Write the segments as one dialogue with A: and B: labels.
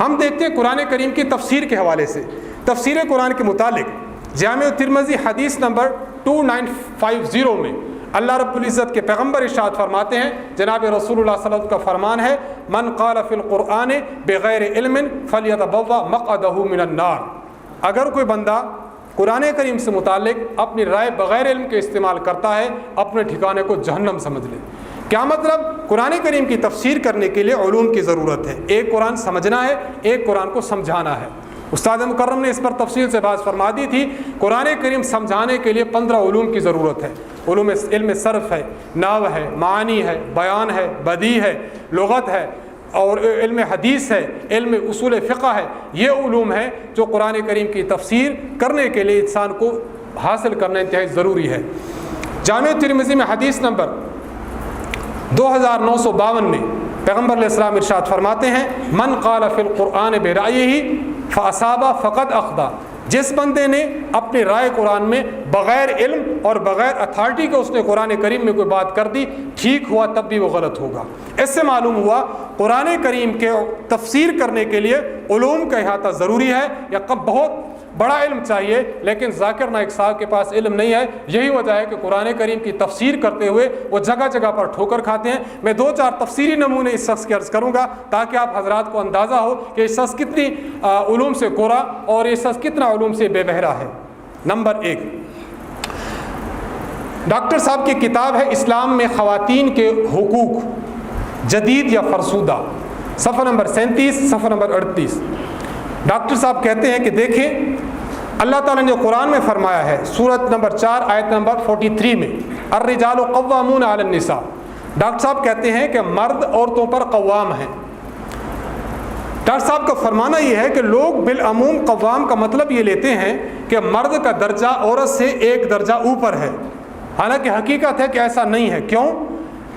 A: ہم دیکھتے ہیں قرآن کریم کی تفسیر کے حوالے سے، تفسیر قرآن کے متعلق جامع ترمذی حدیث نمبر 2950 میں اللہ رب العزت کے پیغمبر ارشاد فرماتے ہیں، جناب رسول اللہ صلی اللہ علیہ وسلم کا فرمان ہے، من قال فی القرآن بغیر علم فلیتبوأ مقعدہ من النار۔ اگر کوئی بندہ قرآن کریم سے متعلق اپنی رائے بغیر علم کے استعمال کرتا ہے، اپنے ٹھکانے کو جہنم سمجھ لے۔ کیا مطلب؟ قرآن کریم کی تفسیر کرنے کے لیے علوم کی ضرورت ہے، ایک قرآن سمجھنا ہے، ایک قرآن کو سمجھانا ہے۔ استاد مکرم نے اس پر تفصیل سے بات فرما دی تھی، قرآن کریم سمجھانے کے لیے 15 علوم کی ضرورت ہے۔ علم صرف ہے، نحو ہے، معانی ہے، بیان ہے، بدیع ہے، لغت ہے، اور علم حدیث ہے، علم اصول فقہ ہے۔ یہ علوم ہیں جو قرآن کریم کی تفسیر کرنے کے لیے انسان کو حاصل کرنا انتہائی ضروری ہے۔ جامع ترمذی میں حدیث نمبر 2952 میں پیغمبر علیہ السلام ارشاد فرماتے ہیں، من قال فی القرآن برأیہ فاصاب فقد اخطأ۔ جس بندے نے اپنی رائے قرآن میں بغیر علم اور بغیر اتھارٹی کے اس نے قرآن کریم میں کوئی بات کر دی، ٹھیک ہوا تب بھی وہ غلط ہوگا۔ اس سے معلوم ہوا قرآن کریم کے تفسیر کرنے کے لیے علوم کا احاطہ ضروری ہے، یا بہت بڑا علم چاہیے، لیکن ذاکر نائک صاحب کے پاس علم نہیں ہے۔ یہی وجہ ہے کہ قرآن کریم کی تفسیر کرتے ہوئے وہ جگہ جگہ پر ٹھوکر کھاتے ہیں۔ میں 2-4 تفسیری نمونے اس شخص کے عرض کروں گا تاکہ آپ حضرات کو اندازہ ہو کہ یہ شخص کتنی علوم سے کورا اور یہ شخص کتنا علوم سے بے بہرا ہے۔ نمبر 1، ڈاکٹر صاحب کی کتاب ہے اسلام میں خواتین کے حقوق، جدید یا فرسودہ، صفحہ نمبر 37، صفحہ نمبر 38۔ ڈاکٹر صاحب کہتے ہیں کہ دیکھیں اللہ تعالیٰ نے جو قرآن میں فرمایا ہے، سورت نمبر 4 آیت نمبر 43 میں، الرجال قوامون علی النساء۔ ڈاکٹر صاحب کہتے ہیں کہ مرد عورتوں پر قوام ہیں۔ ڈاکٹر صاحب کا فرمانا یہ ہے کہ لوگ بالعموم قوام کا مطلب یہ لیتے ہیں کہ مرد کا درجہ عورت سے ایک درجہ اوپر ہے، حالانکہ حقیقت ہے کہ ایسا نہیں ہے۔ کیوں؟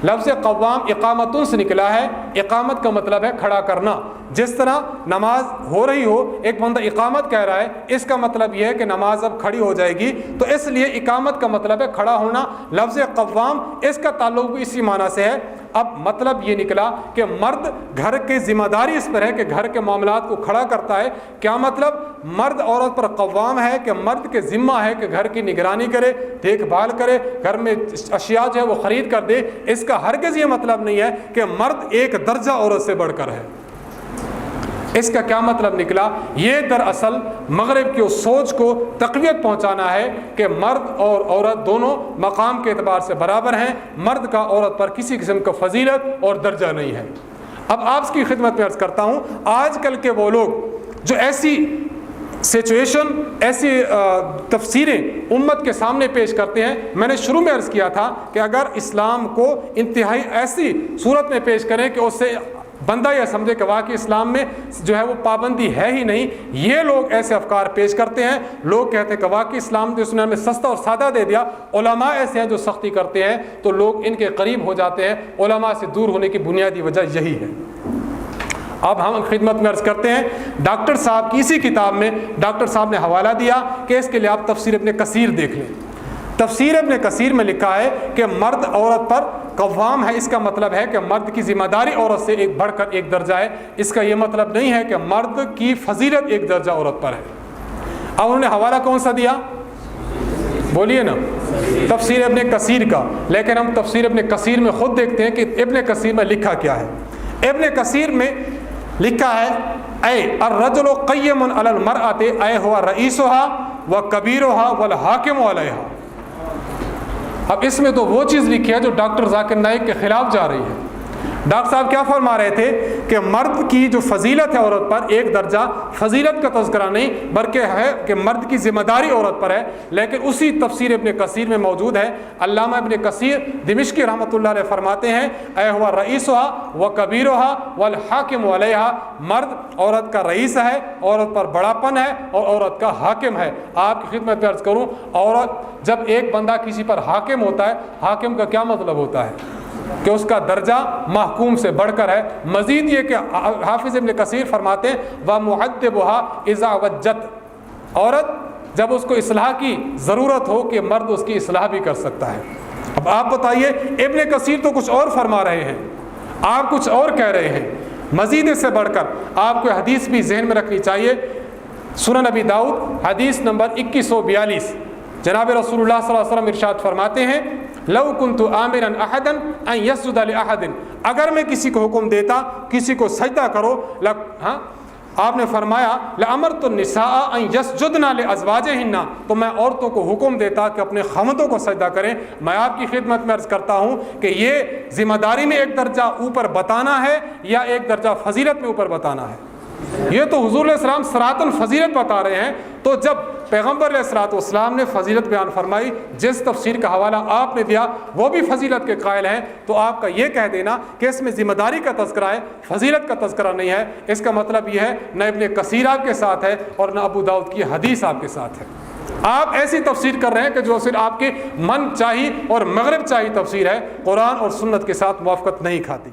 A: لفظ قوام اقامتن سے نکلا ہے، اقامت کا مطلب ہے کھڑا کرنا۔ جس طرح نماز ہو رہی ہو، ایک بندہ اقامت کہہ رہا ہے، اس کا مطلب یہ ہے کہ نماز اب کھڑی ہو جائے گی، تو اس لیے اقامت کا مطلب ہے کھڑا ہونا۔ لفظ قوام اس کا تعلق بھی اسی معنی سے ہے۔ اب مطلب یہ نکلا کہ مرد گھر کی ذمہ داری اس پر ہے کہ گھر کے معاملات کو کھڑا کرتا ہے۔ کیا مطلب؟ مرد عورت پر قوام ہے کہ مرد کے ذمہ ہے کہ گھر کی نگرانی کرے، دیکھ بھال کرے، گھر میں اشیاء جو ہے وہ خرید کر دے۔ اس کا ہرگز یہ مطلب نہیں ہے کہ مرد ایک درجہ عورت سے بڑھ کر ہے۔ اس کا کیا مطلب نکلا؟ یہ دراصل مغرب کی اس سوچ کو تقویت پہنچانا ہے کہ مرد اور عورت دونوں مقام کے اعتبار سے برابر ہیں، مرد کا عورت پر کسی قسم کا فضیلت اور درجہ نہیں ہے۔ اب آپ کی خدمت میں عرض کرتا ہوں، آج کل کے وہ لوگ جو ایسی سچویشن، ایسی تفسیریں امت کے سامنے پیش کرتے ہیں، میں نے شروع میں عرض کیا تھا کہ اگر اسلام کو انتہائی ایسی صورت میں پیش کریں کہ اس سے بندہ یہ سمجھے کہ واقعی اسلام میں جو ہے وہ پابندی ہے ہی نہیں، یہ لوگ ایسے افکار پیش کرتے ہیں۔ لوگ کہتے ہیں کہ واقعی اسلام نے اس نے ہمیں سستا اور سادہ دے دیا۔ علماء ایسے ہیں جو سختی کرتے ہیں تو لوگ ان کے قریب ہو جاتے ہیں۔ علماء سے دور ہونے کی بنیادی وجہ یہی ہے۔ اب ہم خدمت میں عرض کرتے ہیں، ڈاکٹر صاحب کی اسی کتاب میں ڈاکٹر صاحب نے حوالہ دیا کہ اس کے لیے آپ تفسیر ابن کثیر دیکھ لیں۔ تفسیر ابن کثیر میں لکھا ہے کہ مرد عورت پر قوام ہے، اس کا مطلب ہے کہ مرد کی ذمہ داری عورت سے ایک بڑھ کر ایک درجہ ہے۔ اس کا یہ مطلب نہیں ہے کہ مرد کی فضیلت ایک درجہ عورت پر ہے۔ اب انہوں نے حوالہ کون سا دیا؟ بولیے نا، تفسیر ابن کثیر کا۔ لیکن ہم تفسیر ابن کثیر میں خود دیکھتے ہیں کہ ابن کثیر میں لکھا کیا ہے۔ ابن کثیر میں لکھا ہے، اے الرجل قیم علی المرأۃ اے ہوا رئیسھا وکبیرھا والحاکم علیھا۔ اب اس میں تو وہ چیز لکھی ہے جو ڈاکٹر ذاکر نائک کے خلاف جا رہی ہے۔ ڈاکٹر صاحب کیا فرما رہے تھے کہ مرد کی جو فضیلت ہے عورت پر، ایک درجہ فضیلت کا تذکرہ نہیں بلکہ ہے کہ مرد کی ذمہ داری عورت پر ہے۔ لیکن اسی تفسیر ابن کثیر میں موجود ہے، علامہ ابن کثیر دمشقی رحمۃ اللہ علیہ فرماتے ہیں، اے ہوا رئیسھا وکبیرھا والحاکم علیھا، مرد عورت کا رئیس ہے، عورت پر بڑاپن ہے اور عورت کا حاکم ہے۔ آپ کی خدمت میں عرض کروں، عورت جب ایک بندہ کسی پر حاکم ہوتا ہے، حاکم کا کیا مطلب ہوتا ہے؟ کہ اس کا درجہ محکوم سے بڑھ کر ہے۔ مزید یہ کہ حافظ ابن کثیر فرماتے ہیں وَمُعَدِّبُهَا إِذَا وَجَّتْ، عورت جب اس کو اصلاح کی ضرورت ہو کہ مرد اس کی اصلاح بھی کر سکتا ہے۔ اب آپ بتائیے، ابن کثیر تو کچھ اور فرما رہے ہیں، آپ کچھ اور کہہ رہے ہیں۔ مزید اس سے بڑھ کر آپ کو حدیث بھی ذہن میں رکھنی چاہیے، سنن نبی داؤد حدیث نمبر 2142، جناب رسول اللہ صلی اللہ علیہ وسلم ارشاد فرماتے ہیں لو کنت آمرا احدا ان یسجد لاحد، اگر میں کسی کو حکم دیتا کسی کو سجدہ کرو، آپ نے فرمایا لامرت النساء ان یسجدن لازواجہن، تو میں عورتوں کو حکم دیتا کہ اپنے خاوندوں کو سجدہ کریں۔ میں آپ کی خدمت میں عرض کرتا ہوں کہ یہ ذمہ داری میں ایک درجہ اوپر بتانا ہے یا ایک درجہ فضیلت میں اوپر بتانا ہے؟ یہ تو حضور علیہ السلام صراطاً فضیلت بتا رہے ہیں، تو جب پیغمبر علیہ الصلوۃ والسلام نے فضیلت بیان فرمائی، جس تفسیر کا حوالہ آپ نے دیا وہ بھی فضیلت کے قائل ہیں، تو آپ کا یہ کہہ دینا کہ اس میں ذمہ داری کا تذکرہ ہے، فضیلت کا تذکرہ نہیں ہے، اس کا مطلب یہ ہے نہ ابن کثیر آپ کے ساتھ ہے اور نہ ابو داؤد کی حدیث آپ کے ساتھ ہے۔ آپ ایسی تفسیر کر رہے ہیں کہ جو صرف آپ کے من چاہی اور مغرب چاہی تفسیر ہے، قرآن اور سنت کے ساتھ موافقت نہیں کھاتی۔